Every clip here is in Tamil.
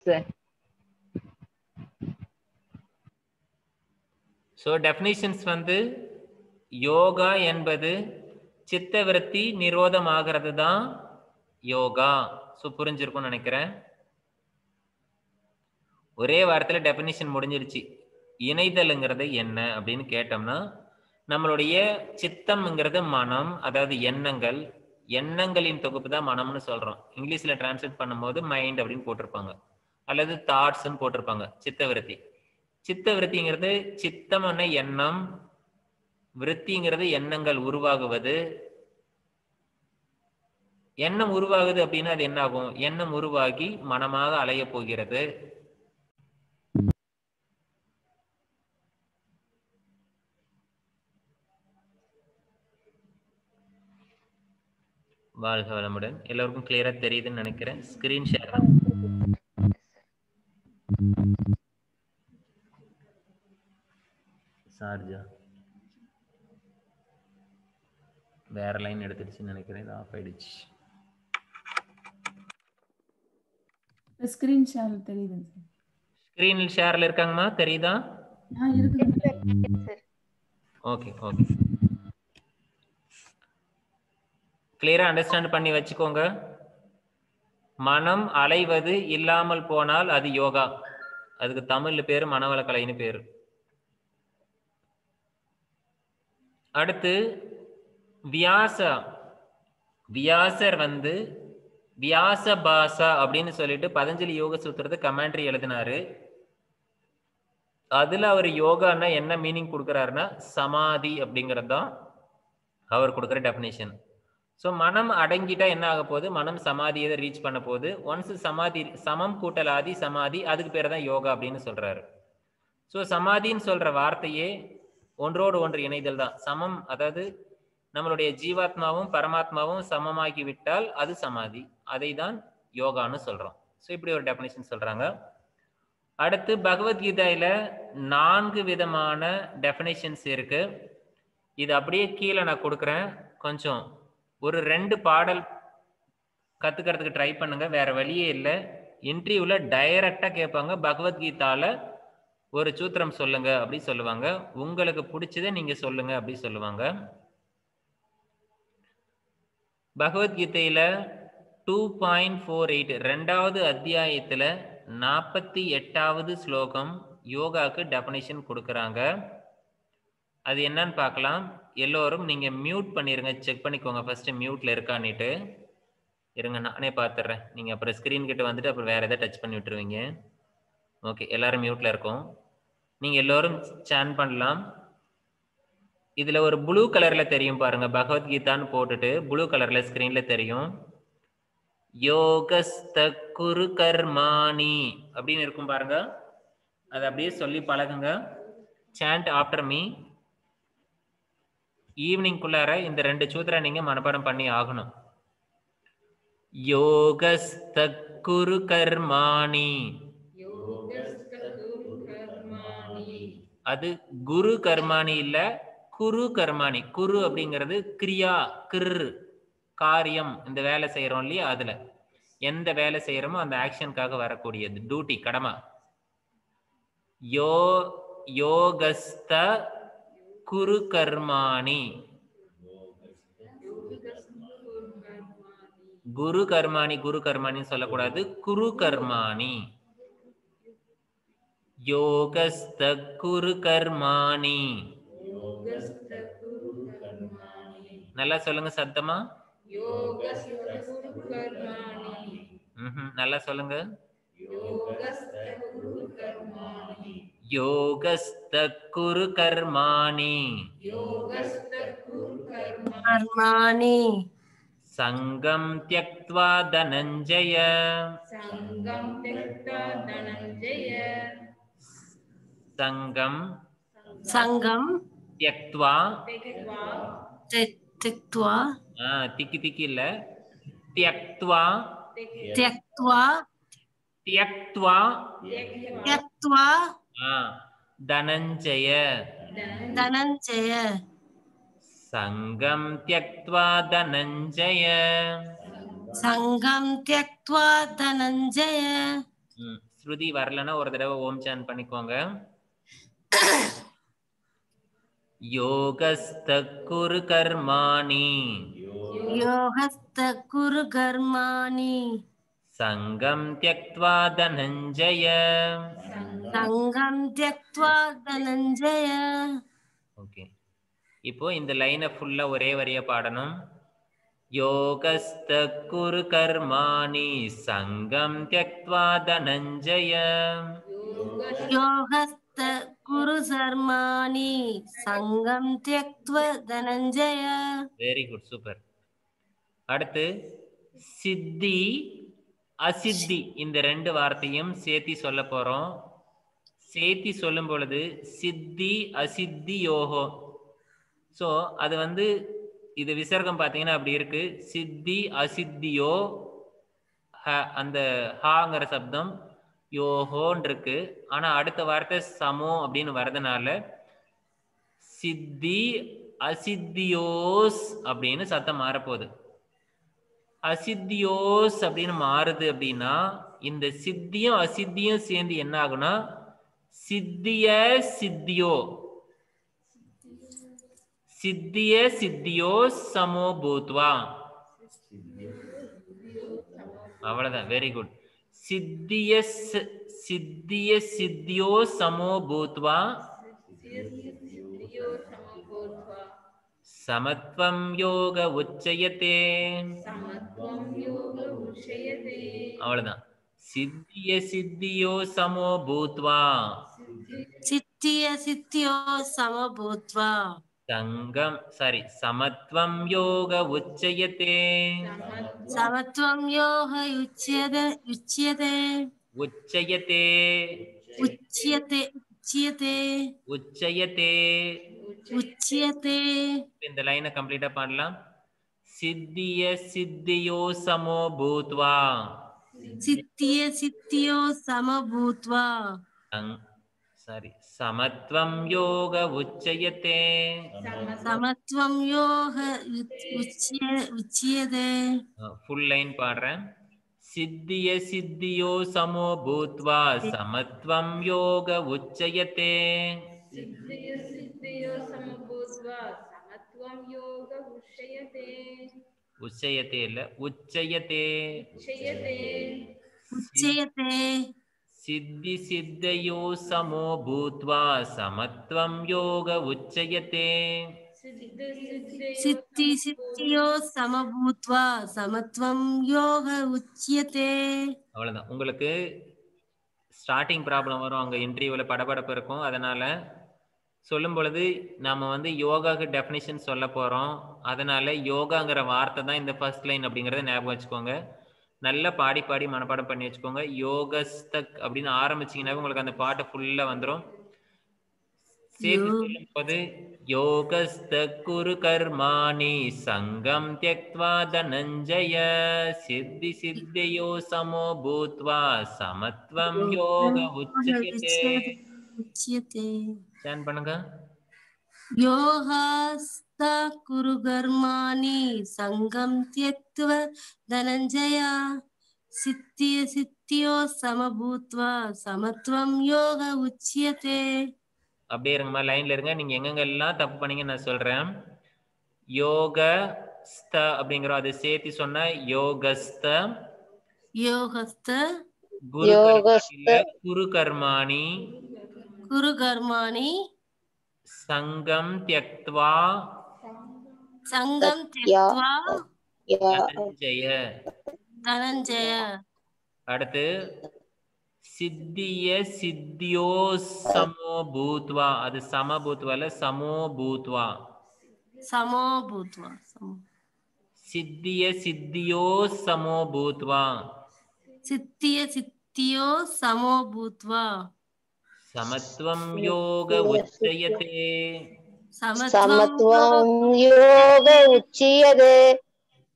சார். ஸோ டெஃபினிஷன்ஸ் வந்து யோகா என்பது சித்த விருத்தி நிரோதமாகிறது தான் யோகா. ஸோ புரிஞ்சிருக்கும்னு நினைக்கிறேன். ஒரே வாரத்தில் டெஃபினிஷன் முடிஞ்சிருச்சு. இணைதல்ங்கிறது என்ன அப்படின்னு கேட்டோம்னா, நம்மளுடைய சித்தம்ங்கிறது மனம், அதாவது எண்ணங்கள், எண்ணங்களின் தொகுப்பு தான் மனம்னு சொல்றோம். இங்கிலீஷ்ல டிரான்ஸ்லேட் பண்ணும்போது மைண்ட் அப்படின்னு போட்டிருப்பாங்க, அல்லது தாட்ஸ்ன்னு போட்டிருப்பாங்க. சித்த விருத்தி, சித்த விருத்திங்கிறது சித்தமான எண்ணம், விருத்திங்கிறது எண்ணங்கள் உருவாகுவது. எண்ணம் உருவாகுது அப்படின்னா அது என்ன ஆகும்? எண்ணம் உருவாகி மனமாக அலைய போகிறது. வாழ்க வளமுடன். எல்லாருக்கும் கிளியரா தெரியுதுன்னு நினைக்கிறேன். ஸ்கிரீன் ஷேர் சார்ஜா வேற லைன் எடுத்துடுச்சுன்னு நினைக்கிறேன். இது ஆஃப் ஆயிடுச்சு. ஸ்கிரீன் ஷேர் தெரியுது சார். ஸ்கிரீன் ஷேர்ல இருக்காங்கம்மா, தெரியுதா? ஓகே ஓகே, கிளியரா அண்டர்ஸ்டாண்ட் பண்ணி வச்சுக்கோங்க. மனம் அலைவது இல்லாமல் போனால் அது யோகா. அதுக்கு தமிழ்ல பேரு மனவளக்கலைன்னு பேரு. அடுத்து வியாசர் வந்து வியாச பாசா அப்படின்னு சொல்லிட்டு பதஞ்சலி யோக சூத்திரத்தை கமெண்ட்ரி எழுதினாரு. அதுல அவர் யோகான்னா என்ன மீனிங் கொடுக்கிறாருன்னா சமாதி அப்படிங்கிறது தான் அவர் கொடுக்குற டெஃபினேஷன். ஸோ மனம் அடங்கிட்டா என்ன ஆக போகுது? மனம் சமாதியை ரீச் பண்ண போகுது. ஒன்ஸ் சமாதி, சமம் கூட்டல் ஆதி சமாதி, அதுக்கு பேர் தான் யோகா அப்படின்னு சொல்றாரு. ஸோ சமாதின்னு சொல்ற வார்த்தையே ஒன்றோடு ஒன்று இணைதல் தான். சமம், அதாவது நம்மளுடைய ஜீவாத்மாவும் பரமாத்மாவும் சமமாகி விட்டால் அது சமாதி, அதை தான் யோகான்னு சொல்றோம். ஸோ இப்படி ஒரு டெஃபினேஷன் சொல்றாங்க. அடுத்து பகவத்கீதையில 4 விதமான டெஃபினேஷன்ஸ் இருக்கு. இது அப்படியே கீழே நான் கொடுக்குறேன். கொஞ்சம் ஒரு 2 பாடல் கத்துக்கிறதுக்கு ட்ரை பண்ணுங்க, வேற வழியே இல்லை. இன்டர்வியூல டைரக்டா கேட்பாங்க, பகவத்கீதால ஒரு சூத்திரம் சொல்லுங்க அப்படி சொல்லுவாங்க, உங்களுக்கு பிடிச்சதை நீங்க சொல்லுங்க அப்படி சொல்லுவாங்க. பகவத்கீதையில 2.48 2வது அத்தியாயத்துல 48வது ஸ்லோகம் யோகாக்கு டெஃபினேஷன் கொடுக்கறாங்க. அது என்னன்னு பார்க்கலாம். எல்லோரும் நீங்க மியூட் பண்ணிருங்க, செக் பண்ணிக்கோங்க ஃபர்ஸ்ட் மியூட்ல இருக்கான்னுட்டு. இருங்க நானே பார்த்துடுறேன், நீங்க அப்புறம் ஸ்கிரீன் கிட்ட வந்துட்டு அப்புறம் வேற எதாவது டச் பண்ணி விட்டுருவீங்க. ஓகே, எல்லாரும் மியூட்ல இருக்கோம். நீங்க எல்லோரும் சான் பண்ணலாம். இதுல ஒரு ப்ளூ கலர்ல தெரியும் பாருங்க, பகவத்கீதான்னு போட்டுட்டு ப்ளூ கலர்ல ஸ்கிரீன்ல தெரியும். யோகஸ்த குரு கர்மாணி அப்படின்னு இருக்கும் பாருங்க, அதை அப்படியே சொல்லி பழகுங்க. Sand after me. ஈவினிங்குள்ளார இந்த 2 சூத்திரம் நீங்க மனப்பாடம் பண்ணி ஆகணும். யோகஸ்த குரு கர்மாணி, அது குரு கர்மாணி இல்ல, குரு கர்மாணி. குரு அப்படிங்கிறது கிரியா, கிர் காரியம், இந்த வேலை செய்யறோம் இல்லையா, அதுல எந்த வேலை செய்யறோமோ அந்த ஆக்ஷனுக்காக வரக்கூடியது, டியூட்டி, கடமை. யோகஸ்த குரு கர்மாணி. குரு கர்மாணி, குரு கர்மாணி சொல்லக்கூடாது, குரு கர்மாணி. யோகஸ்த குரு கர்மாணி. நல்லா சொல்லுங்க சத்தமா. நல்லா சொல்லுங்க. யோகஸ்த குரு கர்மாணி. சங்கம் த்யக்த்வா தனஞ்சய. சங்கம் த்யக்த்வா, திக்கி திக்கி இல்ல, த்யக்த்வா தனஞ்சய. சங்கம் த்யக்த்வா தனஞ்சய. ஸ்ருதி வரலன்னா ஒரு தடவை ஓம் சான் பண்ணிக்கோங்க. யோகஸ்த குரு கர்மாணி யோகஸ்த குரு கர்மாணி சங்கம் த்யக்த்வா தனஞ்சய. சங்கம் த்யக்த்வா தனஞ்சய. ஓகே, இப்போ இந்த லைனை ஃபுல்லா ஒரே வரியா பாடணும். யோகஸ்த குரு கர்மாணி சங்கம் த்யக்த்வா தனஞ்சய. யோகஸ்த குரு கர்மாணி சங்கம் த்யக்த்வா தனஞ்சய. Very good, super. அடுத்து சித்தி அசித்தி இந்த ரெண்டு வார்த்தையும் சேர்த்தி சொல்ல போறோம். சேர்த்தி சொல்லும் பொழுது சித்தி அசித்தி யோகோ. ஸோ அது வந்து இது விசர்க்கம் பார்த்தீங்கன்னா அப்படி இருக்கு. சித்தி அசித்தியோ அந்த ஹாங்கிற சப்தம் யோகோன்னு இருக்கு. ஆனா அடுத்த வார்த்தை சமோ அப்படின்னு வர்றதுனால சித்தி அசித்தியோஸ் அப்படின்னு சத்தம் மாறப்போகுது. அசித்தியோஸ் அப்படின்னு மாறுது அப்படின்னா இந்த சித்தியும் அசித்தியும் சேர்ந்து என்ன ஆகும்னா சித்திய சித்தியோ, சித்திய சித்தியோ சமோ பூத்வா. அவ்வளவுதான், வெரி குட். சித்திய சித்திய சித்தியோ சமோ பூத்வா சமத்வம் யோக உச்சயதே. அவ்வளவுதான். சித்திய சித்தியோ சமோ பூத்வா சித்திய சித்தியோ சம பூத்வா சங்கம் சமத்வம் யோக உச்சயதே. சமத்வம் யோக உச்யதே உச்யதே உச்சயதே உச்யதே உச்யதே உச்சயதே. உச்யதே. இந்த லைனை கம்ப்ளீட்டா பண்ணலாம். சித்திய சித்தியோ சமோ பூத்வா சித்திய சித்தியோ சம பூத்வா சமத்வம் யோக உச்சயதே. சமத்வம் யோக உச்யதே. ஃபுல் லைன் பாடுறேன். சித்திய சித்தியோ சமோ பூத்வா சமத்வம் யோக உச்சயதே. உச்சயதே இல்ல, உச்சயதே. உச்சயதே. சித்தி சித்தயோ சமோ பூத்வா சமத்வம் யோக உச்சயதே. சித்தி சித்தியோ சம பூத்வா சமத்வம் யோக உச்யதே. அவ்வளவுதான். உங்களுக்கு ஸ்டார்டிங் ப்ராப்ளம் வரும், அங்க இன்டர்வியூல படபடப்பு இருக்கும். அதனால சொல்லும் பொழுது நாம வந்து யோகாக்கு டெஃபினிஷன் சொல்ல போறோம். அதனால யோகாங்கிற வார்த்தை தான் இந்த ஃபர்ஸ்ட் லைன் அப்படிங்கறத ஞாபகம் வச்சுக்கோங்க. நல்லா பாடி பாடி மனப்பாடம் பண்ணி வச்சுக்கோங்க. யோகஸ்தக் அப்படின்னு ஆரம்பிச்சீங்கன்னா உங்களுக்கு அந்த பாட்டு ஃபுல்லா வந்துடும். சேர்த்து சொல்லும் போது யோகஸ்த குரு கர்மாணி சங்கம் த்யக்த்வா தனஞ்சய சித்தி சித்தியோ சமோ பூத்வா சமத்வம் யோக உச்சயதே. சேன் பண்ணுங்க. யோகஸ்த குரு கர்மாணி சங்கம் த்யக்த்வா தனஞ்சய சித்திய சித்தியோ சம பூத்வா சமத்வம் யோக உச்யதே. அப்படியே இருங்கம்மா, லைன்ல இருங்க. நீங்க எங்கெங்கெல்லாம் தப்பு பண்ணீங்க நான் சொல்றேன். யோகஸ்த அப்படிங்கிற அது சேர்த்து சொன்ன யோகஸ்த யோகஸ்த குரு கர்மாணி குரு கர்மாணி சங்கம் த்யக்த்வா சங்கம் த்யக்த்வா தனஞ்சய. தனஞ்சய. அடுத்து சித்திய சித்தியோ சமோ பூத்வா, அது சம பூத்வால சமோ பூத்வா. சமோ பூத்வா சித்திய சித்தியோ சமோ பூத்வா சித்திய சித்தியோ சமோ பூத்வா சமத்வம் யோக உச்சயதே. சமத்வம் யோக உச்சயதே.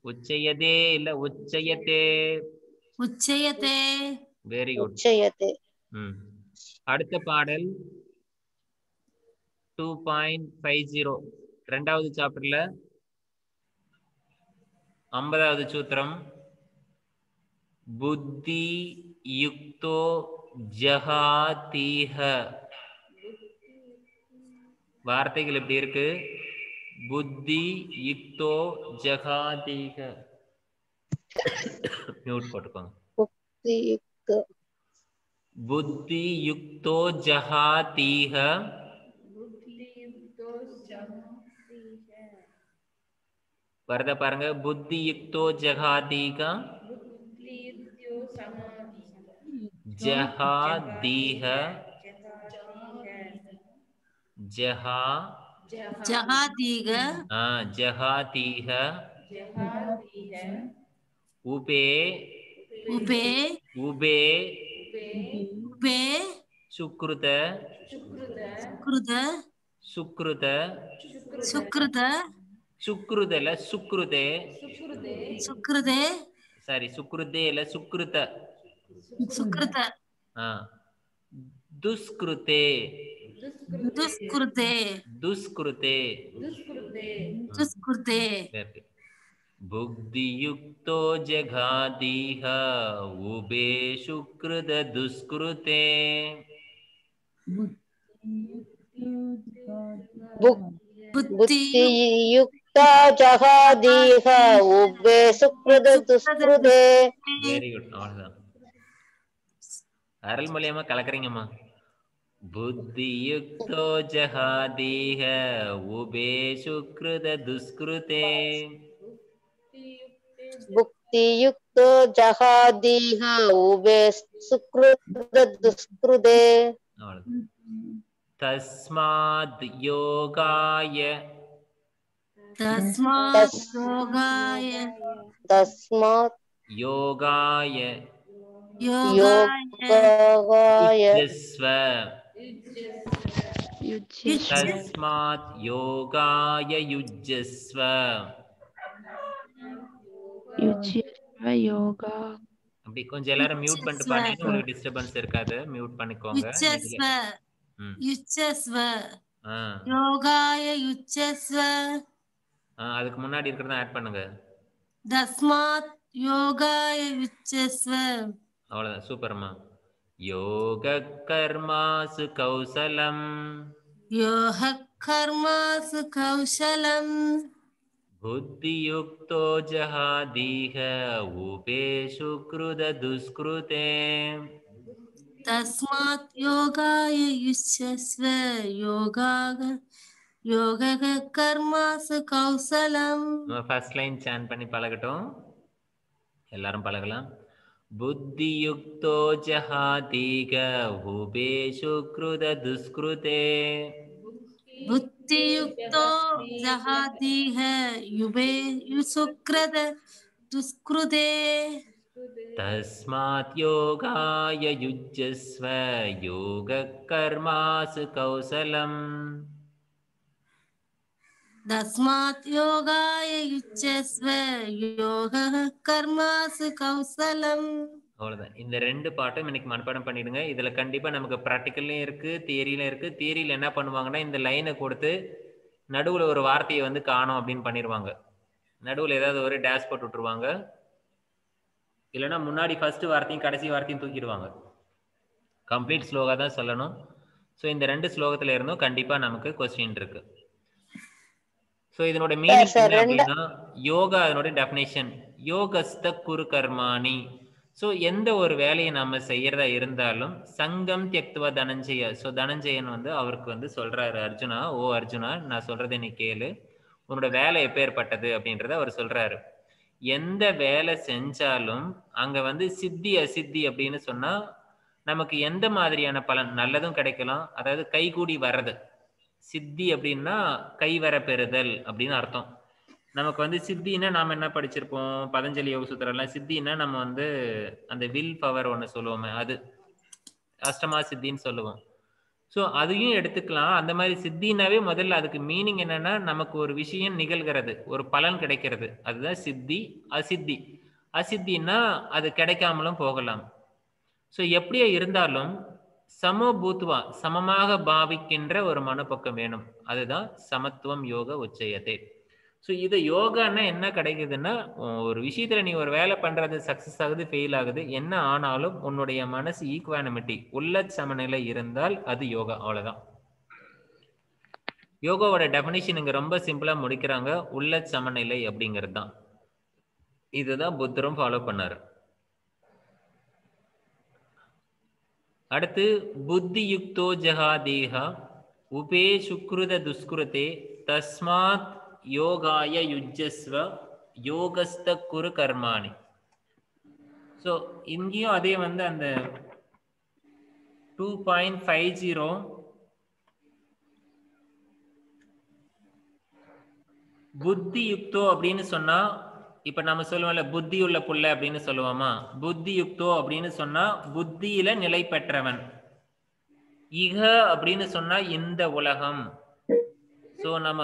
உச்சயதே இல்ல உச்சயதே. உச்சயதே. Very good. உச்சயதே. அடுத்த பாடல் 2.50 ரெண்டாவது சாப்டர்ல 50வது சூத்திரம். புத்தி யுக்தோ ஜஹாதீஹ. வார்த்தைகள் எப்படி இருக்கு? புத்தி யுக்தோ ஜஹாதீஹ. மியூட் போட்டுக்கோங்க. புத்தி யுக்தோ ஜஹாதீஹ. வரத பாருங்க. புத்தி யுக்தோ ஜஹாதீக. ஜஹாதீஹ. ஜஹாதீக ஜஹாதீஹ. உபே உபே உபே உபே சுக்ருத சுக்ருத சுக்ருத சுக்ருத சுக்ருதல சுக்ருதே சுக்ருதே சாரி சுக்ருதே இல்ல சுக்ருத சுக்ருத துஸ்கிருதே துஸ்கிருதே துஸ்கிருதே துஸ்கிருதே புக்தியுக்தோ ஜகாதீஹ உபே சுக்ருத துஸ்கிருதே. புத்தியுக்தா ஜகாதீஹ உபே சுக்ருத துஸ்கிருதே. Very good. அவ்வளவுதான். அருள்மொழியம்மா கலக்குறீங்கம்மா. புத்தியுக்தோ ஜகாதீஹ உபே சுக்ருத துஸ்கிருதே. புக்தியுக்தோ ஜகாதீஹ உபே சுக்ருத துஸ்கிருதே. தஸ்மாத் யோகாய தஸ்மாத் யோகாய தஸ்மாத் யோகாய யோகாய யுஜ்ஜஸ்வ. தஸ்மாத் யோகாய யுஜ்ஜஸ்வ. யோகா. அப்படி கொஞ்சம் எல்லாரும் மியூட் பண்ணிட்டு பாத்தீங்கன்னா உங்களுக்கு டிஸ்டர்பன்ஸ் இருக்காது. மியூட் பண்ணிக்கோங்க. யுஜ்ஜஸ்வ யுஜ்ஜஸ்வ யோகாய யுஜ்ஜஸ்வ. அதுக்கு முன்னாடி இருக்கிறத ஆட் பண்ணுங்க. தஸ்மாத் யோகாய யுஜ்ஜஸ்வ. அவ்வளவுதான். சூப்பர்மா. யோக கர்மாசு கௌசலம் யோக கர்மாசு கௌசலம் புத்தியுக்தோ ஜஹாதீஹ உபே சுக்ருத துஸ்கிருதே. தஸ்மாத் யோகாய யுஜ்ஜஸ்வ யோக கர்மாசு கௌசலம். ஃபர்ஸ்ட் லைன் சான் பண்ணி பழகட்டும். எல்லாரும் பழகலாம். புத்தியுக்தோ ஜஹாதீஹ உபே சுக்ருத துஸ்கிருதே. புத்தியுக்தோ ஜஹாதீஹ யுபே சுக்ருத துஸ்கிருதே. தஸ்மாத் யோகாய யுஜ்ஜஸ்வ யோக கர்மாசு கௌசலம். தஸ்மாத் யோகாய யுஜ்ஜஸ்வ யோக கர்மாசு கௌசலம். அவ்வளவுதான். இந்த ரெண்டு பாட்டும் இன்னைக்கு மனப்பாடம் பண்ணிடுங்க. இதுல கண்டிப்பா நமக்கு ப்ராக்டிக்கல்லையும் இருக்கு, தியரியிலும் இருக்கு. தியரியில என்ன பண்ணுவாங்கன்னா இந்த லைனை கொடுத்து நடுவுல ஒரு வார்த்தையை வந்து காணோம் அப்படின்னு பண்ணிடுவாங்க. நடுவுல ஏதாவது ஒரு டேஷ் போட்டு விட்டுருவாங்க. இல்லைன்னா முன்னாடி ஃபர்ஸ்ட் வார்த்தையும் கடைசி வார்த்தையும் தூக்கிடுவாங்க. கம்ப்ளீட் ஸ்லோகா தான் சொல்லணும். ஸோ இந்த ரெண்டு ஸ்லோகத்துல இருந்தும் கண்டிப்பா நமக்கு கொஸ்டின் இருக்கு. ஸோ இதனோட மீனிங் என்ன அப்படின்னா யோகா, அதனோட டெஃபினேஷன் யோகஸ்த குரு கர்மாணி. ஸோ எந்த ஒரு வேலையை நம்ம செய்யறதா இருந்தாலும் சங்கம் தியக்துவ தனஞ்சய. ஸோ தனஞ்சயன் வந்து அவருக்கு வந்து சொல்றாரு, அர்ஜுனா, ஓ அர்ஜுனா, நான் சொல்றதை நீ கேளு, உன்னோட வேலை எப்பேற்பட்டது அப்படின்றத அவர் சொல்றாரு. எந்த வேலை செஞ்சாலும் அங்க வந்து சித்தி அசித்தி அப்படின்னு சொன்னா நமக்கு எந்த மாதிரியான பலன், நல்லதும் கிடைக்கலாம், அதாவது கைகூடி வர்றது. சித்தி அப்படின்னா கைவர பெறுதல் அப்படின்னு அர்த்தம். நமக்கு வந்து சித்தின்னா நாம என்ன படிச்சிருப்போம், பதஞ்சலி யோக சூத்திரம் எல்லாம். சித்தின்னா நம்ம வந்து அந்த வில் பவர் ஒன்று சொல்லுவோமே, அது அஷ்டமா சித்தின்னு சொல்லுவோம். ஸோ அதையும் எடுத்துக்கலாம். அந்த மாதிரி சித்தினாவே முதல்ல அதுக்கு மீனிங் என்னன்னா நமக்கு ஒரு விஷயம் நிகழ்கிறது, ஒரு பலன் கிடைக்கிறது, அதுதான் சித்தி. அசித்தி, அசித்தின்னா அது கிடைக்காமலும் போகலாம். ஸோ எப்படியே இருந்தாலும் சமபூத்வா, சமமாக பாவிக்கின்ற ஒரு மனப்பக்கம் வேணும். அதுதான் சமத்துவம் யோக உச்சயத்தை. ஸோ இது யோகான்னா என்ன கிடைக்குதுன்னா, ஒரு விஷயத்துல நீ ஒரு வேலை பண்றது சக்சஸ் ஆகுது, ஃபெயில் ஆகுது, என்ன ஆனாலும் உன்னுடைய மனசு ஈக்வானிமிட்டி, உள்ள சமநிலை இருந்தால் அது யோகா. அவ்வளவுதான். யோகாவோட டெஃபினிஷன் இங்க ரொம்ப சிம்பிளா முடிக்கிறாங்க. உள்ள சமநிலை அப்படிங்கிறது தான். இதுதான் புத்தரும் ஃபாலோ பண்ணாரு. அடுத்து புத்தி யுக்தோ ஜஹாதேஹா உபே சுக்ருத துஷ்கிருதே தஸ்மாத் யோகாய யுஜ்ஜஸ்வ யோகஸ்த குரு கர்மாணி. ஸோ இங்கேயும் அதே வந்து அந்த 2.50 புத்தி யுக்தோ அப்படின்னு சொன்னா, இப்ப நம்ம சொல்லுவோம்ல புத்தி உள்ள புள்ள அப்படின்னு சொல்லுவோமா, புத்தி யுக்தோ அப்படின்னு சொன்னா புத்தியில நிலை பெற்றவன். இக அப்படின்னு சொன்னா இந்த உலகம். சோ நம்ம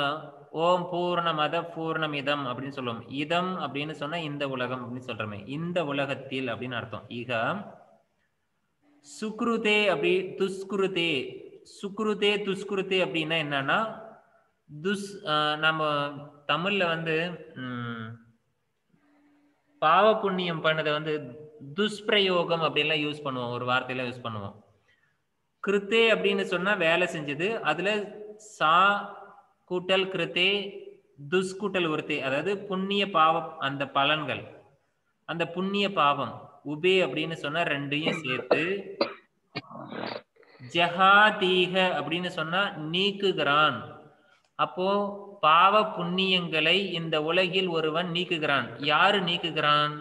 ஓம் பூர்ணமத பூர்ணமிதம் அப்படின்னு சொல்லுவோம். இதம் அப்படின்னு சொன்னா இந்த உலகம் அப்படின்னு சொல்றோமே, இந்த உலகத்தில் அப்படின்னு அர்த்தம். இக சுக்ருதே அப்படி துஷ்குருதே, சுக்ருதே துஷ்குருதே அப்படின்னா என்னன்னா நம்ம தமிழ்ல வந்து பாவ புண்ணியம் பண்ணதை வந்து துஷ்பிரயோகம் அப்படின்லாம் யூஸ் பண்ணுவோம், ஒரு வார்த்தையில யூஸ் பண்ணுவோம். கிருத்தே அப்படின்னு சொன்னா வேலை செஞ்சது, அதுல சா கூட்டல் கிருத்தே துஷ்கூட்டல் உருத்தே, அதாவது புண்ணிய பாவம் அந்த பலன்கள், அந்த புண்ணிய பாவம். உபே அப்படின்னு சொன்னா ரெண்டையும் சேர்த்து, ஜஹாதீக அப்படின்னு சொன்னா நீக்குகிறான். அப்போ பாவ புண்ணியங்களை இந்த உலகில் ஒருவன் நீக்குகிறான். யாரு நீக்குகிறான்?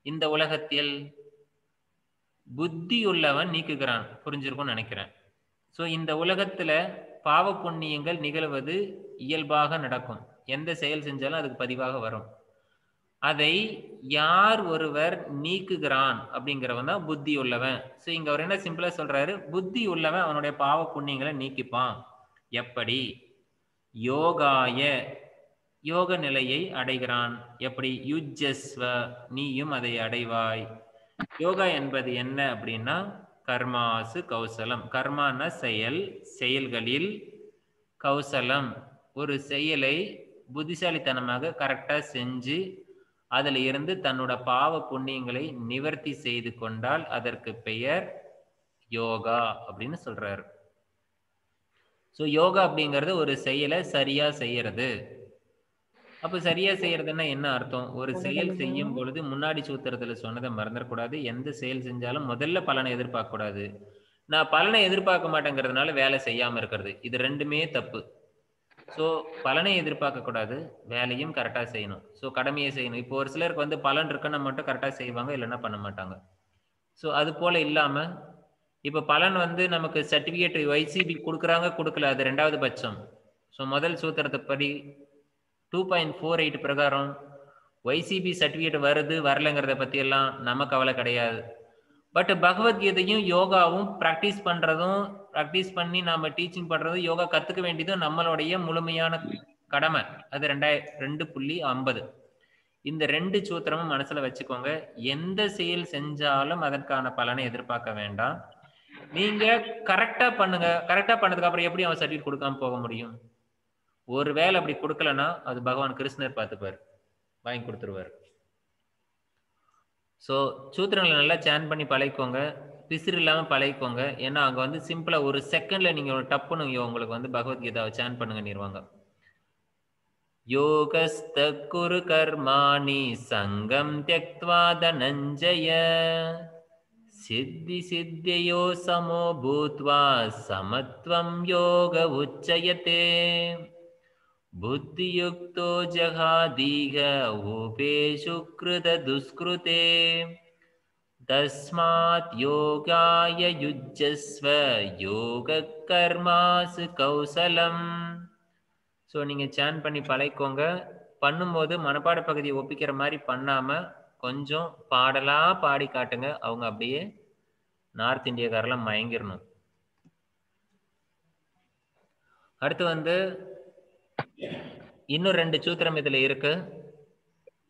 இந்த உலகத்தில் புத்தி உள்ளவன் நீக்குகிறான். புரிஞ்சிருக்கும்னு நினைக்கிறேன். சோ இந்த உலகத்துல பாவ புண்ணியங்கள் நிகழ்வது இயல்பாக நடக்கும். எந்த செயல் செஞ்சாலும் அதுக்கு பதிவாக வரும். அதை யார் ஒருவர் நீக்குகிறான் அப்படிங்கிறவன் தான் புத்தி உள்ளவன். சோ இங்க அவர் என்ன சிம்பிளா சொல்றாரு, புத்தி உள்ளவன் அவனுடைய பாவ புண்ணியங்களை நீக்கிப்பான். எப்படி? யோகாய, யோக நிலையை அடைகிறான். எப்படி? யுஜ்ஜஸ்வ, நீயும் அதை அடைவாய். யோகா என்பது என்ன அப்படின்னா கர்மாசு கௌசலம். கர்மான செயல், செயல்களில் கௌசலம், ஒரு செயலை புத்திசாலித்தனமாக கரெக்டா செஞ்சு அதுல இருந்து தன்னோட பாவ புண்ணியங்களை நிவர்த்தி செய்து கொண்டால் அதற்கு பெயர் யோகா அப்படின்னு சொல்றாரு. ஸோ யோகா அப்படிங்கிறது ஒரு செயலை சரியா செய்யறது. அப்ப சரியா செய்யறதுன்னா என்ன அர்த்தம்? ஒரு செயல் செய்யும் பொழுது முன்னாடி சூத்திரத்துல சொன்னதை மறந்துடக்கூடாது. எந்த செயல் செஞ்சாலும் முதல்ல பலனை எதிர்பார்க்க கூடாது. நான் பலனை எதிர்பார்க்க மாட்டேங்கிறதுனால வேலை செய்யாம இருக்கிறது, இது ரெண்டுமே தப்பு. ஸோ பலனை எதிர்பார்க்க கூடாது, வேலையும் கரெக்டா செய்யணும். ஸோ கடமையை செய்யணும். இப்போ ஒரு சிலருக்கு வந்து பலன் இருக்குன்னா மட்டும் கரெக்டா செய்வாங்க, இல்லைன்னா பண்ண மாட்டாங்க. ஸோ அது போல இல்லாம இப்போ பலன் வந்து நமக்கு சர்டிபிகேட் YCB கொடுக்குறாங்க, கொடுக்கல, அது ரெண்டாவது பட்சம். ஸோ முதல் சூத்திரத்தை படி 2.48 பிரகாரம் YCB சர்டிபிகேட் வருது வரலங்கிறத பத்தி எல்லாம் நம்ம கவலை கிடையாது. பட் பகவத்கீதையும் யோகாவும் ப்ராக்டிஸ் பண்றதும், ப்ராக்டிஸ் பண்ணி நாம டீச்சிங் பண்றதும், யோகா கத்துக்க வேண்டியதும் நம்மளுடைய முழுமையான கடமை. அது 2.50. இந்த ரெண்டு சூத்திரமும் மனசுல வச்சுக்கோங்க. எந்த செயல் செஞ்சாலும் அதற்கான பலனை எதிர்பார்க்க வேண்டாம். நீங்க கரெக்டா பண்ணுங்க. கரெக்டா பண்ணதுக்கு அப்புறம் எப்படி அவன் சர்டிஃபிகேட் கொடுக்காம போக முடியும்? ஒரு வேலை அப்படி கொடுக்கலன்னா அது பகவான் கிருஷ்ணர் பார்த்துப்பார், வாங்கி கொடுத்துருவார். ஸோ சூத்திரங்களை நல்லா சேன் பண்ணி பழகிக்கோங்க, பிசிறு இல்லாம பழகிக்கோங்க. ஏன்னா அங்க வந்து சிம்பிளா ஒரு செகண்ட்ல நீங்க ஒரு டப்புன்னு உங்களுக்கு வந்து பகவத்கீதாவை சேன் பண்ணுங்க நிறுவாங்க. யோகஸ்த குரு கர்மாணி சங்கம் த்யக்த்வா தனஞ்சய சித்தி சித்தியோ சமோ பூத்வா சமத்வம் யோக உச்சயதே புத்தியுக்தோ ஜகாதீக உபே சுக்ருத துஷ்கிருதே தஸ்மாத் யோகாய யுஜ்ஜஸ்வ யோக கர்மாசு கௌசலம். ஸோ நீங்க சேன் பண்ணி பழகிக்கோங்க. பண்ணும்போது மனப்பாட பகுதியை ஒப்பிக்கிற மாதிரி பண்ணாம கொஞ்சம் பாடலா பாடி காட்டுங்க. அவங்க அப்படியே நார்த் இந்தியாக்காரெல்லாம் மயங்கிடணும். அடுத்து வந்து இன்னும் 2 சூத்திரம் இதுல இருக்கு.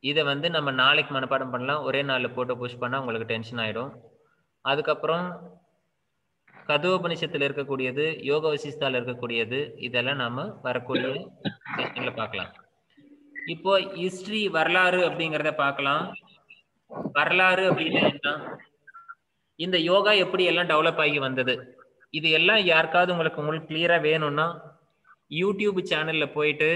இதை வந்து நம்ம நாளைக்கு மனப்பாடம் பண்ணலாம். ஒரே நாளில் போட்டு புஷ் பண்ணா உங்களுக்கு டென்ஷன் ஆயிடும். அதுக்கப்புறம் கதோபனிஷத்துல இருக்கக்கூடியது, யோக வசிஷ்டால இருக்கக்கூடியது, இதெல்லாம் நாம வரக்கூடிய செஷன்ல பார்க்கலாம். இப்போ ஹிஸ்டரி வரலாறு அப்படிங்கறத பார்க்கலாம். வரலாறு அப்படின்னா என்ன? இந்த யோகா எப்படி எல்லாம் டெவலப் ஆகி வந்தது, இது எல்லாம் யாருக்காவது உங்களுக்கு கிளியரா வேணும்னா யூடியூப் சேனல்ல போயிட்டு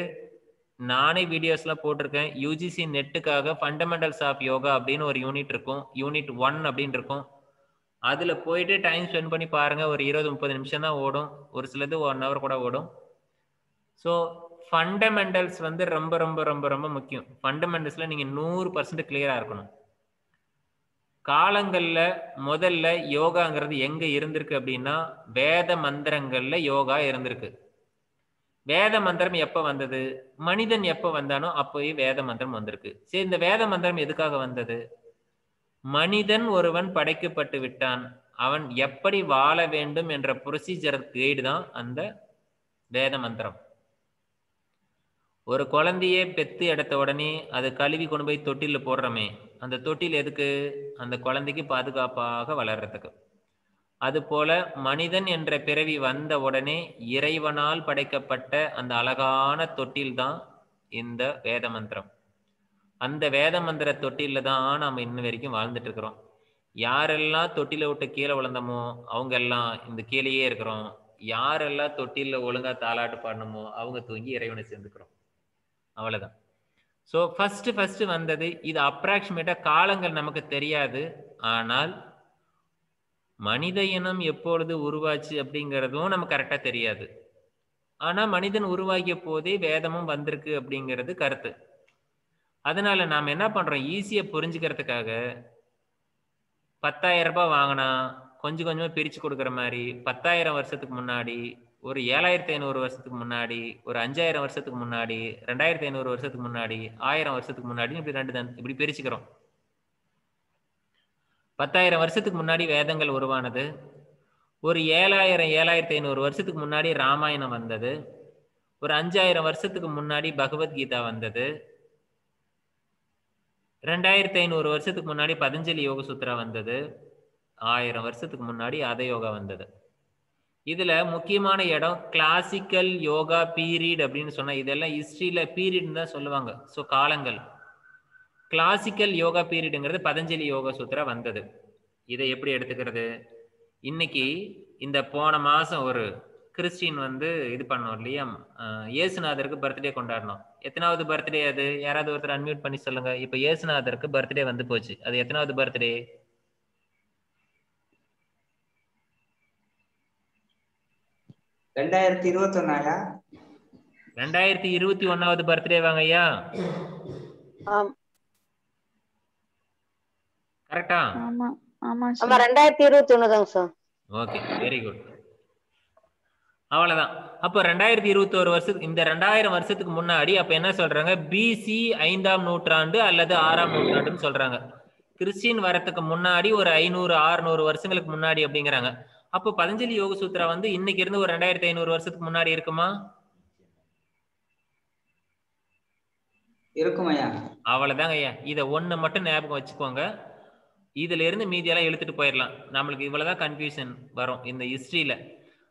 நானே வீடியோஸ்லாம் போட்டிருக்கேன். யூஜிசி நெட்டுக்காக ஃபண்டமெண்டல்ஸ் ஆஃப் யோகா அப்படின்னு ஒரு யூனிட் இருக்கும், யூனிட் 1 அப்படின்னு இருக்கும். அதுல போயிட்டு டைம் ஸ்பெண்ட் பண்ணி பாருங்க. ஒரு 20-30 நிமிஷம் தான் ஓடும், ஒரு சிலது 1 hour கூட ஓடும். ஸோ ஃபண்டமெண்டல்ஸ் வந்து ரொம்ப ரொம்ப ரொம்ப ரொம்ப முக்கியம். ஃபண்டமெண்டல்ஸ்ல நீங்க 100% கிளியரா இருக்கணும். காலங்கள்ல முதல்ல யோகாங்கிறது எங்க இருந்திருக்கு அப்படின்னா வேத மந்திரங்கள்ல யோகா இருந்திருக்கு. வேத மந்திரம் எப்ப வந்தது? மனிதன் எப்ப வந்தானோ அப்போயே வேத மந்திரம் வந்திருக்கு. சரி, இந்த வேத மந்திரம் எதுக்காக வந்தது? மனிதன் ஒருவன் படைக்கப்பட்டு விட்டான், அவன் எப்படி வாழ வேண்டும் என்ற ப்ரொசீஜர் கைடு தான் அந்த வேத மந்திரம். ஒரு குழந்தையே பெத்து எடுத்த உடனே அது கழுவி கொண்டு போய் தொட்டில போடுறோமே, அந்த தொட்டில் எதுக்கு? அந்த குழந்தைக்கு பாதுகாப்பாக வளர்றதுக்கு. அது போல மனிதன் என்ற பிறவி வந்த உடனே இறைவனால் படைக்கப்பட்ட அந்த அழகான தொட்டில் தான் இந்த வேத மந்திரம். அந்த வேத மந்திர தொட்டில தான் நாம இன்ன வரைக்கும் வாழ்ந்துட்டு இருக்கிறோம். யாரெல்லாம் தொட்டில விட்டு கீழே விழுந்தமோ அவங்க எல்லாம் இந்த கீழேயே இருக்கிறோம். யாரெல்லாம் தொட்டில ஒழுங்கா தாலாட்டு பாடணுமோ அவங்க தூங்கி இறைவனை சேர்ந்துக்கிறோம். அவ்வளவுதான். ஸோ ஃபர்ஸ்ட் வந்தது இது. அப்ராக்சிமேட்டா காலங்கள் நமக்கு தெரியாது. ஆனால் மனித இனம் எப்பொழுது உருவாச்சு அப்படிங்கிறதும் நமக்கு கரெக்டா தெரியாது. ஆனா மனிதன் உருவாகிய போதே வேதமும் வந்திருக்கு அப்படிங்கிறது கருத்து. அதனால நாம என்ன பண்றோம், ஈஸியா புரிஞ்சுக்கிறதுக்காக 10,000 ரூபாய் வாங்கினா கொஞ்சம் கொஞ்சமா பிரிச்சு கொடுக்குற மாதிரி 10,000 வருஷத்துக்கு முன்னாடி, ஒரு 7,500 வருஷத்துக்கு முன்னாடி, ஒரு 5,000 வருஷத்துக்கு முன்னாடி, 2,500 வருஷத்துக்கு முன்னாடி, 1000 வருஷத்துக்கு முன்னாடி, இப்படி பிரிச்சுக்கிறோம். 10,000 வருஷத்துக்கு முன்னாடி வேதங்கள் உருவானது. ஒரு 7,500 வருஷத்துக்கு முன்னாடி ராமாயணம் வந்தது. ஒரு 5,000 வருஷத்துக்கு முன்னாடி பகவத்கீதா வந்தது. 2,500 வருஷத்துக்கு முன்னாடி பதஞ்சலி யோக சூத்ரா வந்தது. 1000 வருஷத்துக்கு முன்னாடி அத யோகா வந்தது. இதுல முக்கியமான இடம் கிளாசிக்கல் யோகா பீரியட் அப்படின்னு சொன்னா, இதெல்லாம் ஹிஸ்டரியில பீரியட் தான் சொல்லுவாங்க. ஸோ காலங்கள். கிளாசிக்கல் யோகா பீரியடுங்கிறது பதஞ்சலி யோக சூத்ரா வந்தது. இதை எப்படி எடுத்துக்கிறது? இன்னைக்கு இந்த போன மாசம் ஒரு கிறிஸ்டின் வந்து இது பண்ணோம் இல்லையா, இயேசுநாதருக்கு பர்த்டே கொண்டாடணும். எத்தனாவது பர்த்டே அது? யாராவது ஒருத்தர் அன்மியூட் பண்ணி சொல்லுங்க. இப்ப இயேசுநாதருக்கு பர்த்டே வந்து போச்சு. அது எத்தனாவது பர்த்டே? 2021. 2021வது பர்த்டே வாங்க ஐயா. கரெக்டா? ஆமா ஆமா 2021 தாங்க சார். Okay, very good. அவ்வளவுதான். அப்போ 2021 வருஷத்துக்கு, இந்த 2000 வருஷத்துக்கு முன்னாடி அப்ப என்ன சொல்றாங்க? பிசி 5ஆம் நூற்றாண்டு அல்லது 6ஆம் நூற்றாண்டுன்னு சொல்றாங்க. கிறிஸ்டின் வரத்துக்கு முன்னாடி ஒரு 500-600 வருஷங்களுக்கு முன்னாடி அப்படிங்கிறாங்க. அப்போ பதஞ்சலி யோக சூத்ரா வந்து இன்னைக்கு இருந்து ஒரு 2,500 வருஷத்துக்கு முன்னாடி இருக்குமா? இருக்கும் ஐயா. அவ்வளவுதாங்க ஐயா. இதை ஒண்ணு மட்டும் ஞாபகம் வச்சுக்கோங்க. இதுல இருந்து மீதியெல்லாம் இழுத்துட்டு போயிடலாம். நம்மளுக்கு இவ்வளவுதான் கன்ஃபியூஷன் வரும் இந்த ஹிஸ்டரியில.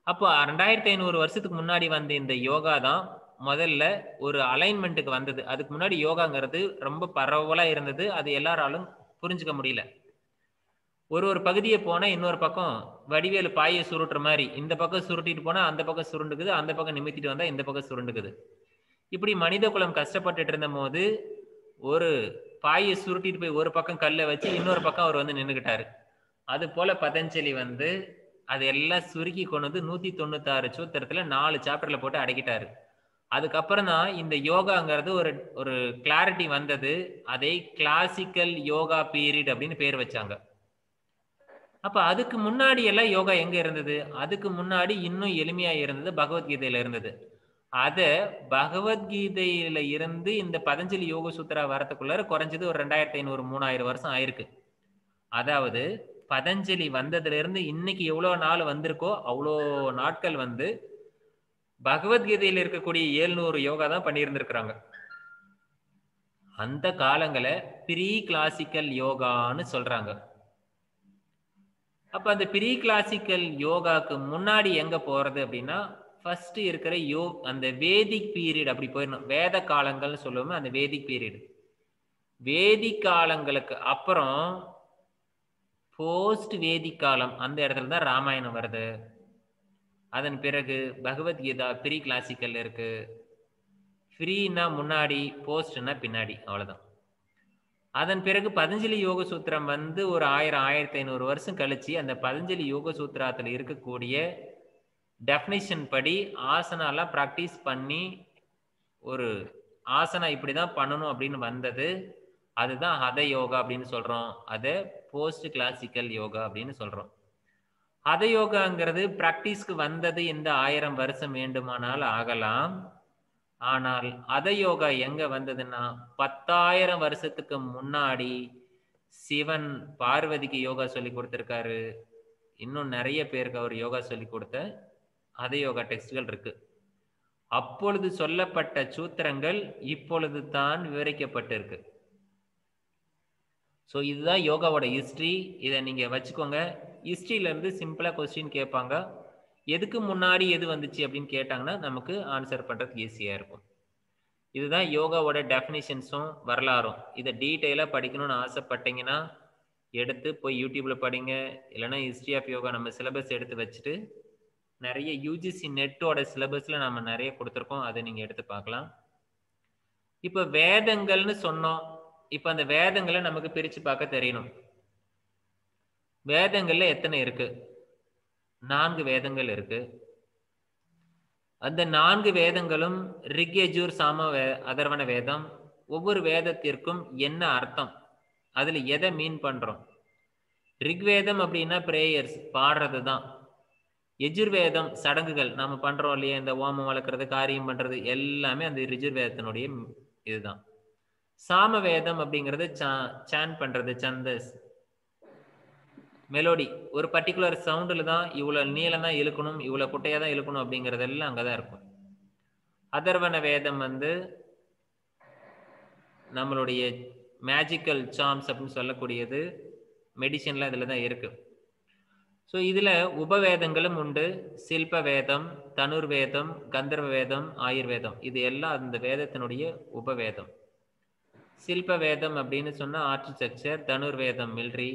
அப்போ 2,500 வருஷத்துக்கு முன்னாடி வந்த இந்த யோகா தான் முதல்ல ஒரு அலைன்மெண்ட்டுக்கு வந்தது. அதுக்கு முன்னாடி யோகாங்கிறது ரொம்ப பரவலா இருந்தது. அது எல்லாராலும் புரிஞ்சுக்க முடியல. ஒரு பகுதியை போனா இன்னொரு பக்கம் வடிவேலு பாயை சுருட்டுற மாதிரி இந்த பக்கம் சுருட்டிட்டு போனா அந்த பக்கம் சுருண்டுக்குது, அந்த பக்கம் நிமித்திட்டு வந்தா இந்த பக்கம் சுருண்டுக்குது. இப்படி மனித குலம் கஷ்டப்பட்டுட்டு இருந்த போது ஒரு பாயை சுருட்டிட்டு போய் ஒரு பக்கம் கல்லை வச்சு இன்னொரு பக்கம் அவர் வந்து நின்றுகிட்டாரு. அது போல பதஞ்சலி வந்து அதெல்லாம் சுருக்கி கொண்டு வந்து 196 சூத்திரத்துல 4 சாப்டர்ல போட்டு அடக்கிட்டாரு. அதுக்கப்புறம் தான் இந்த யோகாங்கிறது ஒரு கிளாரிட்டி வந்தது. அதை கிளாசிக்கல் யோகா பீரியட் அப்படின்னு பேர் வச்சாங்க. அப்ப அதுக்கு முன்னாடி எல்லாம் யோகா எங்க இருந்தது? அதுக்கு முன்னாடி இன்னும் எளிமையா இருந்தது, பகவத்கீதையில இருந்தது. அத பகவத்கீதையில இருந்து இந்த பதஞ்சலி யோக சூத்ரா வரத்துக்குள்ளார குறைஞ்சது ஒரு 2,500-3,000 வருஷம் ஆயிருக்கு. அதாவது பதஞ்சலி வந்ததுல இருந்து இன்னைக்கு எவ்வளவு நாள் வந்திருக்கோ அவ்வளோ நாட்கள் வந்து பகவத்கீதையில இருக்கக்கூடிய 700 யோகா தான் பண்ணியிருந்திருக்கிறாங்க. அந்த காலங்களை ப்ரீ கிளாசிக்கல் யோகான்னு சொல்றாங்க. அப்ப அந்த ப்ரீ கிளாசிக்கல் யோகாக்கு முன்னாடி எங்க போறது அப்படின்னா ஃபர்ஸ்ட் இருக்கிற அந்த வேதிக் பீரியட் அப்படி போயிடணும். வேத காலங்கள்னு சொல்லுவோம், அந்த வேதிக் பீரியட். வேதிக் காலங்களுக்கு அப்புறம் போஸ்ட் வேதிக் காலம், அந்த இடத்துல தான் ராமாயணம் வருது. அதன் பிறகு பகவத்கீதா ப்ரீ கிளாசிக்கல் இருக்கு. ஃப்ரீனா முன்னாடி, போஸ்ட்னா பின்னாடி, அவ்வளவுதான். அதன் பிறகு பதஞ்சலி யோக சூத்திரம் வந்து ஒரு 1500 வருஷம் கழிச்சு அந்த பதஞ்சலி யோக சூத்திரத்துல இருக்கக்கூடிய டெஃபினிஷன் படி ஆசனாலாம் ப்ராக்டிஸ் பண்ணி ஒரு ஆசனா இப்படிதான் பண்ணணும் அப்படின்னு வந்தது. அதுதான் ஹத யோகா அப்படின்னு சொல்றோம். அதை போஸ்ட் கிளாசிக்கல் யோகா அப்படின்னு சொல்றோம். ஹத யோகாங்கிறது பிராக்டிஸ்க்கு வந்தது இந்த 1000 வருஷம் வேண்டுமானால் ஆகலாம். ஆனால் ஹத யோகா எங்க வந்ததுன்னா 10,000 வருஷத்துக்கு முன்னாடி சிவன் பார்வதிக்கு யோகா சொல்லி கொடுத்திருக்காரு. இன்னும் நிறைய பேருக்கு அவர் யோகா சொல்லி கொடுத்த ஹத யோகா டெக்ஸ்ட்கள் இருக்கு. அப்பொழுது சொல்லப்பட்ட சூத்திரங்கள் இப்பொழுது தான் விவரிக்கப்பட்டிருக்கு. ஸோ இதுதான் யோகாவோட ஹிஸ்டரி. இதை நீங்க வச்சுக்கோங்க. ஹிஸ்டரியில இருந்து சிம்பிளா கொஸ்டின் கேட்பாங்க. எதுக்கு முன்னாடி எது வந்துச்சு அப்படின்னு கேட்டாங்கன்னா நமக்கு ஆன்சர் பண்றதுக்கு ஈஸியா இருக்கும். இதுதான் யோகாவோட டெஃபினிஷன்ஸும் வரலாறும். இதை டீட்டெயிலா படிக்கணும்னு ஆசைப்பட்டீங்கன்னா எடுத்து போய் யூடியூப்ல படிங்க. இல்லைன்னா ஹிஸ்டரி ஆஃப் யோகா நம்ம சிலபஸ் எடுத்து வச்சுட்டு நிறைய யூஜிசி நெட்டோட சிலபஸ்ல நம்ம நிறைய கொடுத்துருக்கோம், அதை நீங்க எடுத்து பார்க்கலாம். இப்ப வேதங்கள்னு சொன்னோம். இப்ப அந்த வேதங்களை நமக்கு பிரிச்சு பார்க்க தெரியணும். வேதங்கள்ல எத்தனை இருக்கு? 4 வேதங்கள் இருக்கு. அந்த 4 வேதங்களும் ரிக், யஜுர், சாம, அதர்வண வேதம். ஒவ்வொரு வேதத்திற்கும் என்ன அர்த்தம், அதுல எதை மீன் பண்றோம்? ரிக்வேதம் அப்படின்னா பிரேயர்ஸ், பாடுறது தான். யஜுர்வேதம் சடங்குகள் நாம பண்றோம் இல்லையா, இந்த ஓமம் வளர்க்கறது, காரியம் பண்றது, எல்லாமே அந்த யஜுர்வேதத்தினுடைய இதுதான். சாம வேதம் அப்படிங்கிறது சான் பண்றது, சந்தஸ், மெலோடி. ஒரு பர்டிகுலர் சவுண்டில் தான் இவ்வளவு நீளம் தான் இழுக்கணும், இவ்வளவு குட்டையா தான் இழுக்கணும் அப்படிங்கிறதெல்லாம் அங்கதான் இருக்கும். அதர்வண வேதம் வந்து நம்மளுடைய மேஜிக்கல் சார்ம்ஸ் அப்படின்னு சொல்லக்கூடியது, மெடிசன்லாம் இதுல தான் இருக்கு. ஸோ இதுல உபவேதங்களும் உண்டு. சில்ப வேதம், தனுர் வேதம், கந்தர்வ வேதம், ஆயுர்வேதம், இது எல்லாம் அந்த வேதத்தினுடைய உபவேதம். சில்ப வேதம் அப்படின்னு சொன்னா ஆர்கிடெக்சர், தனுர் வேதம் மிலிட்ரி,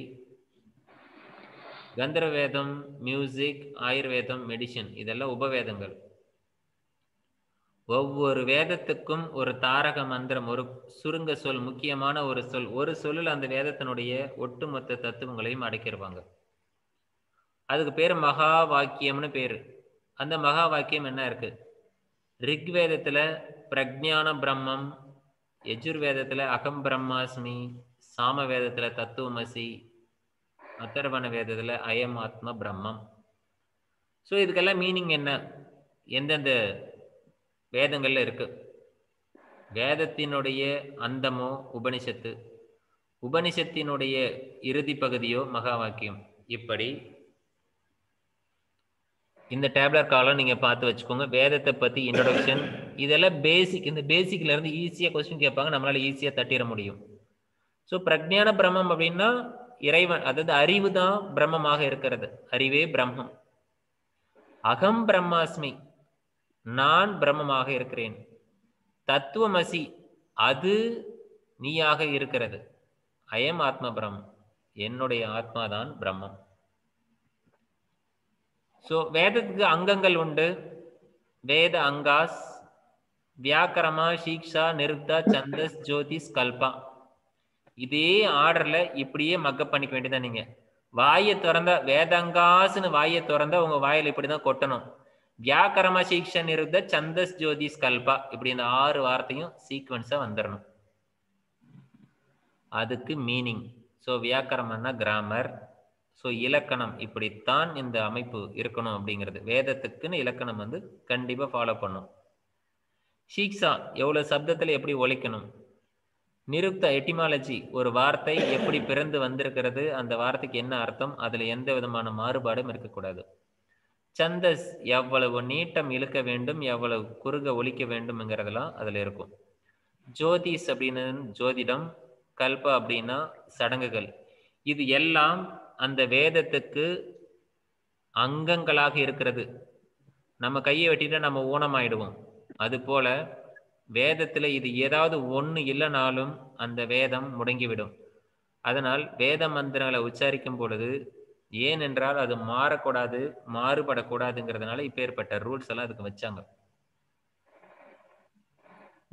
கந்தர்வ வேதம் மியூசிக், ஆயுர்வேதம் மெடிசன், இதெல்லாம் உபவேதங்கள். ஒவ்வொரு வேதத்துக்கும் ஒரு தாரக மந்திரம், ஒரு சுருங்க சொல், முக்கியமான ஒரு சொல், ஒரு சொல்லில் அந்த வேதத்தினுடைய ஒட்டுமொத்த தத்துவங்களையும் அடக்கிடுவாங்க. அதுக்கு பேர் மகா வாக்கியம்னு பேரு. அந்த மகா வாக்கியம் என்ன இருக்கு? ரிக்வேதத்துல பிரக்ஞான பிரம்மம், யஜுர்வேதத்துல அகம் பிரம்மாஸ்மி, சாம வேதத்துல தத்துவமசி, அதர்வண வேதத்துல அயம் ஆத்ம பிரம்மம். ஸோ இதுக்கெல்லாம் மீனிங் என்ன, எந்தெந்த வேதங்கள்ல இருக்கு? வேதத்தினுடைய அந்தமோ உபனிஷத்து, உபனிஷத்தினுடைய இறுதி பகுதியோ மகா வாக்கியம். இப்படி இந்த டேப்லர் காலம் நீங்க பார்த்து வச்சுக்கோங்க. வேதத்தை பத்தி இன்ட்ரோடக்ஷன், இதெல்லாம் பேசிக். இந்த பேசிக்ல இருந்து ஈஸியா கொஸ்டின் கேட்பாங்க, நம்மளால ஈஸியா தட்டிட முடியும். ஸோ பிரக்ஞான பிரம்மம் அப்படின்னா இறைவன், அதாவது அறிவு தான் பிரம்மமாக இருக்கிறது, அறிவே பிரம்மம். அகம் பிரம்மாஸ்மி, நான் பிரம்மமாக இருக்கிறேன். தத்துவமசி, அது நீயாக இருக்கிறது. அயம் ஆத்ம பிரம்மம், என்னுடைய ஆத்மாதான் பிரம்மம். ஸோ வேதத்துக்கு அங்கங்கள் உண்டு. வேத அங்காஸ், வியாக்கரமா, சீக்ஷா, நிருக்தா, சந்தஸ், ஜோதிஷ், கல்பா. இதே ஆர்டர்ல இப்படியே மக்கப் பண்ணிக்க வேண்டியதான். நீங்க வாயை திறந்தா வேதங்காஸ்னு வாயை திறந்தா உங்க வாயில இப்படிதான் கொட்டணும். வியாக்கரமா, சீக்ஷா, நிருக்த, சந்தஸ், ஜோதிஷ், கல்பா, இப்படி இந்த 6 வார்த்தையும் சீக்வன்ஸா வந்துடணும். அதுக்கு மீனிங். ஸோ வியாக்கரம்னா கிராமர், ஸோ இலக்கணம், இப்படித்தான் இந்த அமைப்பு இருக்கணும் அப்படிங்கிறது. வேதத்துக்குன்னு இலக்கணம் வந்து கண்டிப்பா ஃபாலோ பண்ணும். சீக்ஷா, எவ்வளவு சப்தத்துல எப்படி ஒலிக்கணும். நிருக்த, எட்டிமாலஜி, ஒரு வார்த்தை எப்படி பிறந்து வந்திருக்கிறது, அந்த வார்த்தைக்கு என்ன அர்த்தம், அதுல எந்த விதமான மாறுபாடும் இருக்கக்கூடாது. சந்தஸ், எவ்வளவு நீட்டம் இழுக்க வேண்டும், எவ்வளவு குறுக ஒலிக்க வேண்டும்ங்கிறதெல்லாம் அதுல இருக்கும். ஜோதிஷ் அப்படின்னு ஜோதிடம், கல்பா அப்படின்னா சடங்குகள். இது எல்லாம் அந்த வேதத்துக்கு அங்கங்களாக இருக்கிறது. நம்ம கையை வெட்டிட்டு நம்ம ஊனமாயிடுவோம். அது போல வேதத்துல இது ஏதாவது ஒண்ணு இல்லைனாலும் அந்த வேதம் முடங்கிவிடும். அதனால் வேத மந்திரங்களை உச்சரிக்கும் பொழுது, ஏனென்றால் அது மாறக்கூடாது, மாறுபடக்கூடாதுங்கிறதுனால இப்பேற்பட்ட ரூல்ஸ் எல்லாம் அதுக்கு வச்சாங்க.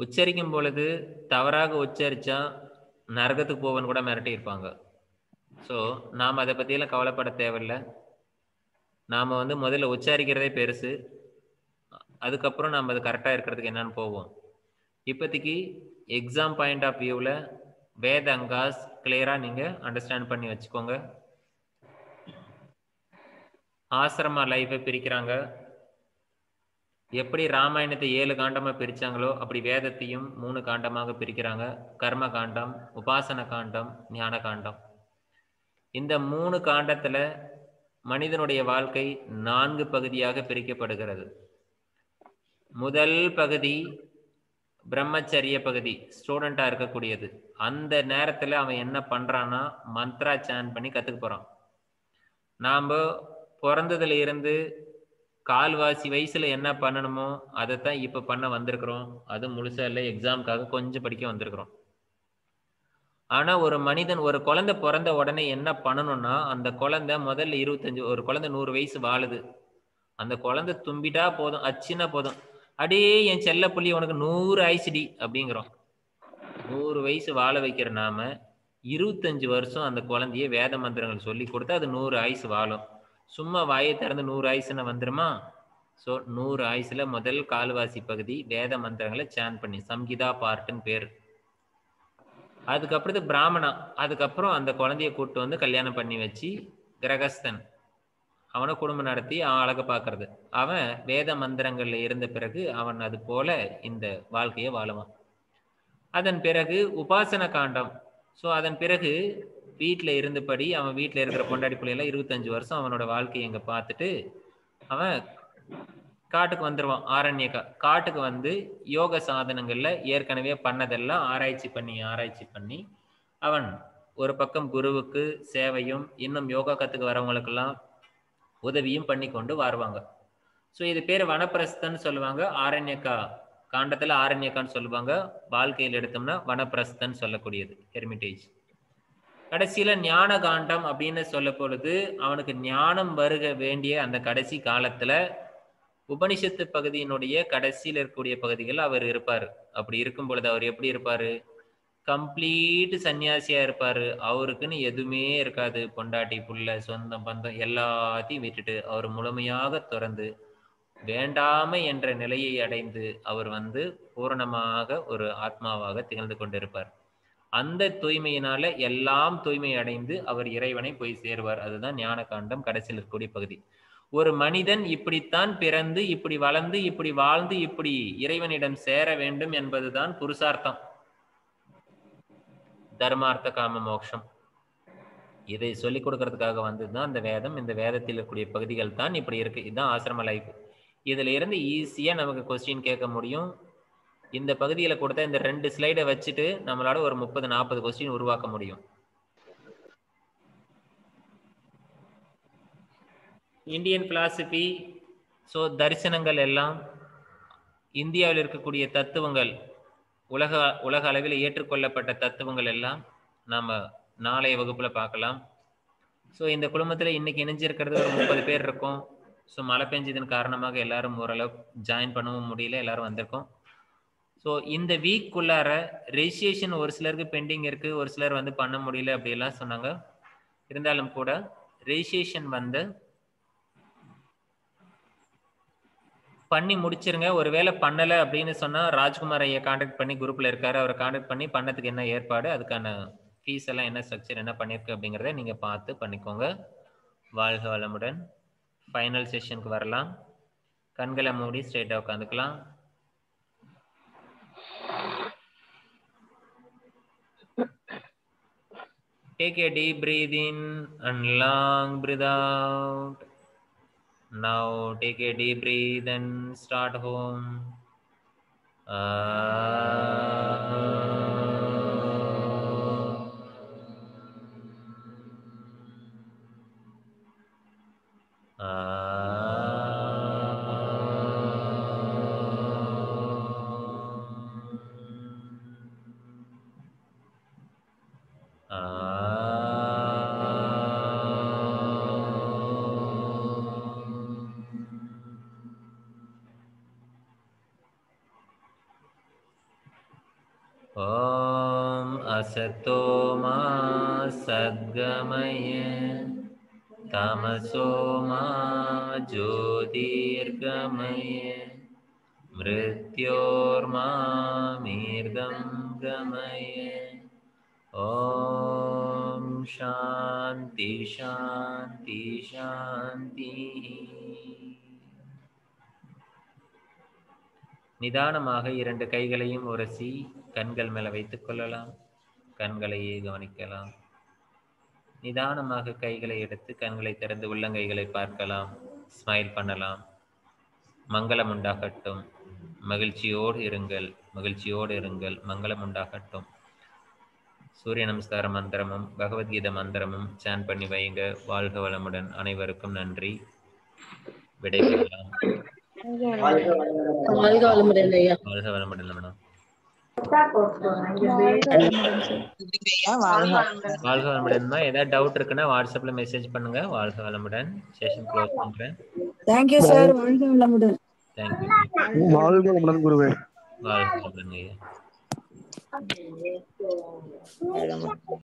உச்சரிக்கும் பொழுது தவறாக உச்சரிச்சா நரகத்துக்கு போவன்னு கூட மிரட்டி இருப்பாங்க. ஸோ நாம் அதை பற்றியெல்லாம் கவலைப்பட தேவையில்லை. நாம் முதல்ல உச்சரிக்கிறதே பெருசு, அதுக்கப்புறம் நம்ம அது கரெக்டாக இருக்கிறதுக்கு என்னன்னு போவோம். இப்போதைக்கு எக்ஸாம் பாயிண்ட் ஆஃப் வியூவில் வேதங்காஸ் கிளியராக நீங்கள் அண்டர்ஸ்டாண்ட் பண்ணி வச்சுக்கோங்க. ஆசிரம லைஃபை பிரிக்கிறாங்க. எப்படி ராமாயணத்தை 7 காண்டமாக பிரித்தாங்களோ அப்படி வேதத்தையும் 3 காண்டமாக பிரிக்கிறாங்க. கர்ம காண்டம், உபாசன காண்டம், ஞான காண்டம். இந்த 3 காண்டத்தில் மனிதனுடைய வாழ்க்கை 4 பகுதியாக பிரிக்கப்படுகிறது. முதல் பகுதி பிரம்மச்சரிய பகுதி, ஸ்டூடெண்ட்டாக இருக்கக்கூடியது. அந்த நேரத்தில் அவன் என்ன பண்ணுறான்னா மந்த்ரா சான் பண்ணி கற்றுக்க போகிறான். நாம் பிறந்ததுல இருந்து கால்வாசி வயசுல என்ன பண்ணணுமோ அதைத்தான் இப்போ பண்ண வந்திருக்கிறோம். அது முழுசா இல்லை, எக்ஸாமுக்காக கொஞ்சம் படிக்க வந்திருக்கிறோம். ஆனால் ஒரு மனிதன், ஒரு குழந்தை பிறந்த உடனே என்ன பண்ணணும்னா, அந்த குழந்தை முதல்ல 25, ஒரு குழந்தை 100 வயசு வாழுது. அந்த குழந்தை தும்பிட்டா போதும், அச்சின்னா போதும், அடியே என் செல்ல புள்ளி உனக்கு 100 ஆயிடுச்சுடி அப்படிங்கிறோம். 100 வயசு வாழ வைக்கிற நாம 25 வருஷம் அந்த குழந்தைய வேத மந்திரங்கள் சொல்லி கொடுத்தா அது 100 ஆயுசு வாழும். சும்மா வாயை திறந்து 100 ஆயுசுன்னு வந்துருமா? ஸோ 100 ஆயுசுல முதல் கால்வாசி பகுதி வேத மந்திரங்களை சான் பண்ணி, சம்ஹிதா பார்ட்டுன்னு பேர். அதுக்கப்புறம் பிராமணா, அதுக்கப்புறம் அந்த குழந்தைய கூப்பிட்டு கல்யாணம் பண்ணி வச்சு கிரகஸ்தன், அவனை குடும்பம் நடத்தி அழக பார்க்கறது. அவன் வேத மந்திரங்கள்ல இருந்த பிறகு அவன் அது போல இந்த வாழ்க்கையை வாழுவான். அதன் பிறகு உபாசன காண்டம். ஸோ அதன் பிறகு வீட்டில் இருந்தபடி அவன் வீட்டில் இருக்கிற பொண்டாடி பிள்ளையெல்லாம் 25 வருஷம் அவனோட வாழ்க்கையை எங்கே பார்த்துட்டு அவன் காட்டுக்கு வந்துடுவான். ஆரண்யக்கா காட்டுக்கு யோக சாதனங்கள்ல ஏற்கனவே பண்ணதெல்லாம் ஆராய்ச்சி பண்ணி அவன் ஒரு பக்கம் குருவுக்கு சேவையும் இன்னும் யோகா கற்றுக்கு வரவங்களுக்கெல்லாம் உதவியும் பண்ணி கொண்டு வருவாங்க. ஸோ இது பேர் வனப்பிரஸ்தன்னு சொல்லுவாங்க. ஆரண்யக்கா காண்டத்தில் ஆரண்யக்கான்னு சொல்லுவாங்க. வாழ்க்கையில் எடுத்தோம்னா வனப்பிரஸ்தன் சொல்லக்கூடியது, ஹெர்மிட்டேஜ். கடைசியில ஞான காண்டம் அப்படின்னு சொல்ல பொழுது அவனுக்கு ஞானம் வருக வேண்டிய அந்த கடைசி காலத்துல உபனிஷத்து பகுதியினுடைய கடைசியில் இருக்கக்கூடிய பகுதிகள் அவர் இருப்பாரு. அப்படி இருக்கும் பொழுது அவர் எப்படி இருப்பாரு? கம்ப்ளீட் சன்னியாசியா இருப்பாரு. அவருக்குன்னு எதுவுமே இருக்காது. பொண்டாட்டி, புள்ள, சொந்தம், பந்தம் எல்லாத்தையும் விட்டுட்டு அவர் முழுமையாக துறந்து வேண்டாமை என்ற நிலையை அடைந்து அவர் பூரணமாக ஒரு ஆத்மாவாக திகழ்ந்து கொண்டிருப்பார். அந்த தூய்மையினால எல்லாம் தூய்மை அடைந்து அவர் இறைவனை போய் சேருவார். அதுதான் ஞான காண்டம் கடைசியில் இருக்கக்கூடிய பகுதி. ஒரு மனிதன் இப்படித்தான் பிறந்து, இப்படி வளர்ந்து, இப்படி வாழ்ந்து, இப்படி இறைவனிடம் சேர வேண்டும் என்பதுதான் புருஷார்த்தம். தர்மார்த்த காம மோட்சம். இதை சொல்லிக் கொடுக்கறதுக்காக வந்ததுதான் இந்த வேதம். இந்த வேதத்தில் இருக்கக்கூடிய பகுதிகள் தான் இப்படி இருக்கு. இதுதான் ஆசிரம லைஃப். இதுல இருந்து ஈஸியா நமக்கு கொஸ்டின் கேட்க முடியும். இந்த பகுதியில் கொடுத்த இந்த 2 ஸ்லைடை வச்சுட்டு நம்மளால ஒரு 30-40 கொஸ்டின் உருவாக்க முடியும். Indian philosophy. ஸோ தரிசனங்கள் எல்லாம் இந்தியாவில் இருக்கக்கூடிய தத்துவங்கள், உலக அளவில் ஏற்றுக்கொள்ளப்பட்ட தத்துவங்கள் எல்லாம் நாம் நாளைய வகுப்புல பார்க்கலாம். ஸோ இந்த குழுமத்தில் இன்னைக்கு இணைஞ்சிருக்கிறது ஒரு 30 பேர் இருக்கும். ஸோ மழை பெஞ்சதன் காரணமாக எல்லாரும் ஓரளவு ஜாயின் பண்ணவும் முடியல, எல்லாரும் வந்திருக்கோம். ஸோ இந்த வீக்குள்ளார ரெஜிஸ்ட்ரேஷன் ஒரு சிலருக்கு பெண்டிங் இருக்கு, ஒரு சிலர் பண்ண முடியல அப்படியெல்லாம் சொன்னாங்க. இருந்தாலும் கூட ரெஜிஸ்ட்ரேஷன் பண்ணி முடிச்சிருங்க. ஒருவேளை பண்ணலை அப்படின்னு சொன்னால் ராஜ்குமார் ஐயா கான்டாக்ட் பண்ணி, குரூப்பில் இருக்காரு, அவரை கான்டாக்ட் பண்ணி பண்ணதுக்கு என்ன ஏற்பாடு, அதுக்கான ஃபீஸ் எல்லாம் என்ன ஸ்ட்ரக்சர், என்ன பண்ணியிருக்கு அப்படிங்கிறத நீங்கள் பார்த்து பண்ணிக்கோங்க. வாழ்க வளமுடன். ஃபைனல் செஷனுக்கு வரலாம். கண்களை மூடி ஸ்ட்ரெயிட்டாக உட்காந்துக்கலாம். Take a deep breath in and long breathe out. Now take a deep breath and start home. ஓம் அசதோ மா சத்கமய தமசோ மா ஜோதிர்கமய மிருத்யோர்மாமிர்தம் கமய. ஓம் சாந்தி சாந்தி சாந்தி. நிதானமாக 2 கைகளையும் உரசி கண்கள் மேல வைத்துக் கொள்ளலாம். கண்களையே கவனிக்கலாம். நிதானமாக கைகளை எடுத்து கண்களை திறந்து உள்ளங்கைகளை பார்க்கலாம். ஸ்மைல் பண்ணலாம். மங்களம் உண்டாகட்டும். மகிழ்ச்சியோடு இருங்கள், மகிழ்ச்சியோடு இருங்கள். மங்களம் உண்டாகட்டும். சூரிய நமஸ்கார மந்திரமும் பகவத்கீதை மந்திரமும் சான் பண்ணி வைங்க. வாழ்க வளமுடன். அனைவருக்கும் நன்றி. விடைபெறலாம். வாழ்க வளமுடன் ஐயா. வாழ்க வளமுடன். மேடம் வாழ்க வளமுடன். ஏதாவது டவுட் இருக்குன்னா வாட்ஸ்அப்ல மெசேஜ் பண்ணுங்க. வாழ்க வளமுடன். செஷன் க்ளோஸ் பண்றேன். Thank you sir. வாழ்க வளமுடன். தேங்க்யூ. வாழ்க வளமுடன் குருவே. வாழ்க வளமுடன் ஐயா.